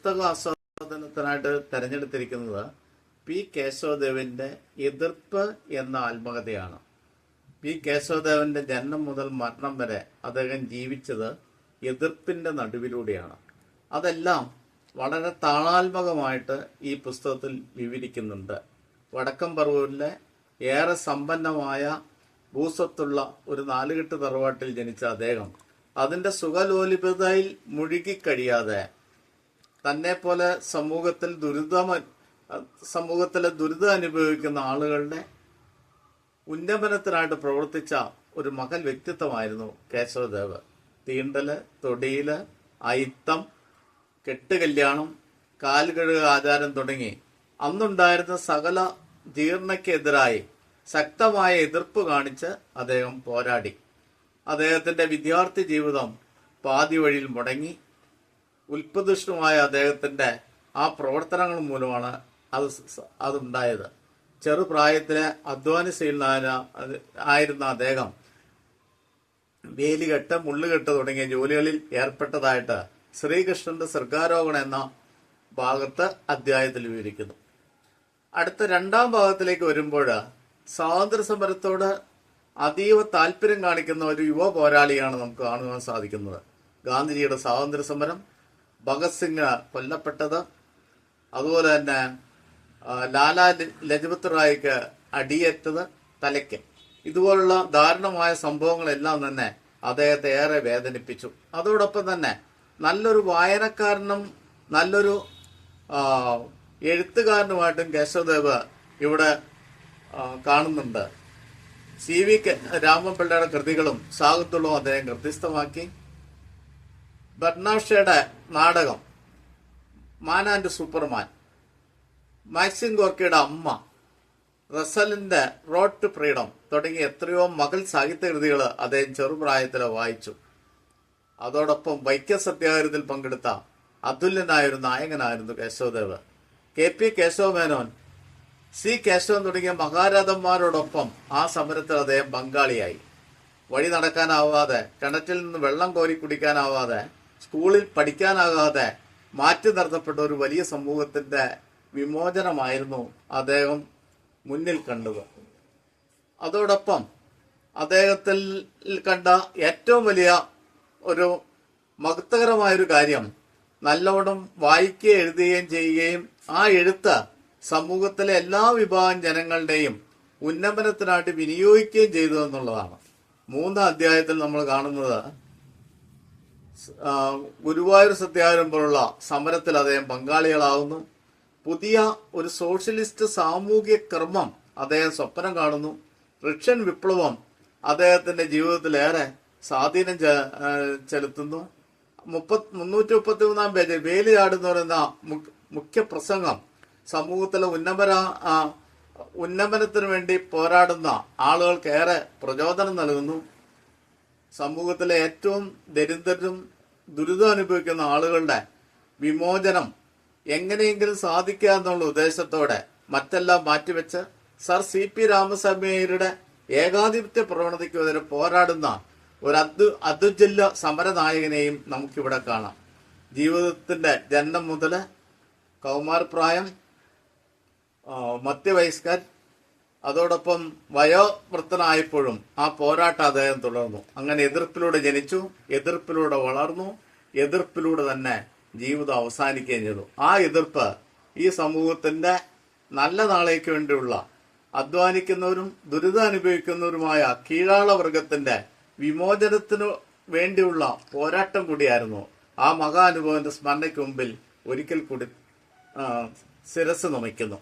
പുസ്തക ആസ്വാദനത്തിനായിട്ട് തിരഞ്ഞെടുത്തിരിക്കുന്നത് പി കേശവദേവന്റെ എതിർപ്പ് എന്ന ആത്മകഥയാണ്. പി കേശവദേവന്റെ ജനനം മുതൽ മരണം വരെ അദ്ദേഹം ജീവിച്ചത് എതിർപ്പിന്റെ നടുവിലൂടെയാണ്. അതെല്ലാം വളരെ താളാത്മകമായിട്ട് ഈ പുസ്തകത്തിൽ വിവരിക്കുന്നുണ്ട്. വടക്കം പറവൂരിലെ ഏറെ സമ്പന്നമായ ഭൂസ്വത്തുള്ള ഒരു നാലുകെട്ട് തറവാട്ടിൽ ജനിച്ച അദ്ദേഹം അതിന്റെ സുഖലോലിപതയിൽ മുഴുകിക്കഴിയാതെ തന്നെ പോലെ സമൂഹത്തിലെ ദുരിതം അനുഭവിക്കുന്ന ആളുകളുടെ ഉന്നമനത്തിനായിട്ട് പ്രവർത്തിച്ച ഒരു മകൻ വ്യക്തിത്വമായിരുന്നു കേശവദേവ്. തീണ്ടല്, തൊടിയില്, അയിത്തം, കെട്ടുകല്യാണം, കാൽകഴുക ആചാരം തുടങ്ങി അന്നുണ്ടായിരുന്ന സകല ജീർണയ്ക്കെതിരായി ശക്തമായ എതിർപ്പ് കാണിച്ച് അദ്ദേഹം പോരാടി. അദ്ദേഹത്തിന്റെ വിദ്യാർത്ഥി ജീവിതം പാതി വഴിയിൽ മുടങ്ങി. ഉൽപ്പതിഷ്ണുമായ അദ്ദേഹത്തിന്റെ ആ പ്രവർത്തനങ്ങൾ മൂലമാണ് അതുണ്ടായത്. ചെറുപ്രായത്തിലെ അധ്വാനശീലനായിരുന്ന അദ്ദേഹം വേലികെട്ട്, മുള്ളുകെട്ട് തുടങ്ങിയ ജോലികളിൽ ഏർപ്പെട്ടതായിട്ട് ശ്രീകൃഷ്ണന്റെ സർഗാരോഹണം എന്ന ഭാഗത്ത് അധ്യായത്തിൽ വിവരിക്കുന്നു. അടുത്ത രണ്ടാം ഭാഗത്തിലേക്ക് വരുമ്പോൾ സ്വാതന്ത്ര്യ സമരത്തോട് അതീവ താല്പര്യം കാണിക്കുന്ന ഒരു യുവ പോരാളിയാണ് നമുക്ക് കാണുവാൻ സാധിക്കുന്നത്. ഗാന്ധിജിയുടെ സ്വാതന്ത്ര്യ സമരം, ഭഗത് സിംഗ് കൊല്ലപ്പെട്ടത്, അതുപോലെ തന്നെ ലാലാ ലജ്പത് റായിക്ക് അടിയേറ്റത് തലയ്ക്ക്, ഇതുപോലുള്ള ദാരുണമായ സംഭവങ്ങളെല്ലാം തന്നെ അദ്ദേഹത്തെ ഏറെ വേദനിപ്പിച്ചു. അതോടൊപ്പം തന്നെ നല്ലൊരു വായനക്കാരനും നല്ലൊരു എഴുത്തുകാരനുമായിട്ടും കേശവദേവ് ഇവിടെ കാണുന്നുണ്ട്. CV രാമപിള്ളയുടെ കൃതികളും സാഹിത്യവും അദ്ദേഹം കൃത്യസ്ഥമാക്കി. ബർണാഷയുടെ നാടകം മാൻ ആൻഡ് സൂപ്പർമാൻ, മാക്സിം ഗോർക്കിയുടെ അമ്മ, റസലിന്റെ റോഡ് ടു ഫ്രീഡം തുടങ്ങിയ എത്രയോ മകൾ സാഹിത്യകൃതികൾ അദ്ദേഹം ചെറുപ്രായത്തിൽ വായിച്ചു. അതോടൊപ്പം വൈക്കം സത്യാഗ്രഹത്തിൽ പങ്കെടുത്ത അതുല്യനായൊരു നായകനായിരുന്നു കേശവദേവ്. KP കേശവമേനോൻ, C കേശവൻ തുടങ്ങിയ മഹാരാജന്മാരോടൊപ്പം ആ സമരത്തിൽ അദ്ദേഹം പങ്കാളിയായി. വഴി നടക്കാനാവാതെ, കിണറ്റിൽ നിന്ന് വെള്ളം കോരി കുടിക്കാനാവാതെ, സ്കൂളിൽ പഠിക്കാനാകാതെ മാറ്റി നിർത്തപ്പെട്ട ഒരു വലിയ സമൂഹത്തിന്റെ വിമോചനമായിരുന്നു അദ്ദേഹം മുന്നിൽ കണ്ടത്. അതോടൊപ്പം അദ്ദേഹത്തിൽ കണ്ട ഏറ്റവും വലിയ ഒരു മഹത്വകരമായൊരു കാര്യം നല്ലോണം വായിക്കുകയും എഴുതുകയും ചെയ്യുകയും ആ എഴുത്ത് സമൂഹത്തിലെ എല്ലാ വിഭാഗം ജനങ്ങളുടെയും ഉന്നമനത്തിനായിട്ട് വിനിയോഗിക്കുകയും ചെയ്തു എന്നുള്ളതാണ്. 3-ാം അധ്യായത്തിൽ നമ്മൾ കാണുന്നത് ഗുരുവായൂർ സത്യാഗ്രഹം പോലുള്ള സമരത്തിൽ അദ്ദേഹം പങ്കാളികളാകുന്നു. പുതിയ ഒരു സോഷ്യലിസ്റ്റ് സാമൂഹിക ക്രമം അദ്ദേഹം സ്വപ്നം കാണുന്നു. റഷ്യൻ വിപ്ലവം അദ്ദേഹത്തിന്റെ ജീവിതത്തിലേറെ സ്വാധീനം ചെലുത്തുന്നു. 333-ാം പേജ് വേലിയാടെന്ന് പറയുന്ന മുഖ്യ പ്രസംഗം സമൂഹത്തിലെ ഉന്നമനത്തിന് വേണ്ടി പോരാടുന്ന ആളുകൾക്ക് ഏറെ പ്രചോദനം നൽകുന്നു. സമൂഹത്തിലെ ഏറ്റവും ദരിദ്രരും ദുരിതം അനുഭവിക്കുന്ന ആളുകളുടെ വിമോചനം എങ്ങനെയെങ്കിലും സാധിക്കുക എന്നുള്ള ഉദ്ദേശത്തോടെ മറ്റെല്ലാം മാറ്റിവെച്ച് സർ CP രാമസ്വാമിയുടെ ഏകാധിപത്യ പ്രവണതയ്ക്കെതിരെ പോരാടുന്ന ഒരു അതുല്യ സമരനായകനെയും നമുക്കിവിടെ കാണാം. ജീവിതത്തിന്റെ ജനനം മുതൽ കൗമാരപ്രായം, മധ്യവയസ്കർ, അതോടൊപ്പം വയോവൃദ്ധനായപ്പോഴും ആ പോരാട്ടം അദ്ദേഹം തുടർന്നു. അങ്ങനെ എതിർപ്പിലൂടെ ജനിച്ചു, എതിർപ്പിലൂടെ വളർന്നു, എതിർപ്പിലൂടെ തന്നെ ജീവിതം അവസാനിക്കുകയും ചെയ്തു. ആ എതിർപ്പ് ഈ സമൂഹത്തിന്റെ നല്ല നാളേക്ക് വേണ്ടിയുള്ള അധ്വാനിക്കുന്നവരും ദുരിതം അനുഭവിക്കുന്നവരുമായ കീഴാള വർഗത്തിന്റെ വിമോചനത്തിനു വേണ്ടിയുള്ള പോരാട്ടം കൂടിയായിരുന്നു. ആ മഹാനുഭവന്റെ സ്മരണയ്ക്ക് മുമ്പിൽ ഒരിക്കൽ കൂടി ശിരസ് നമിക്കുന്നു.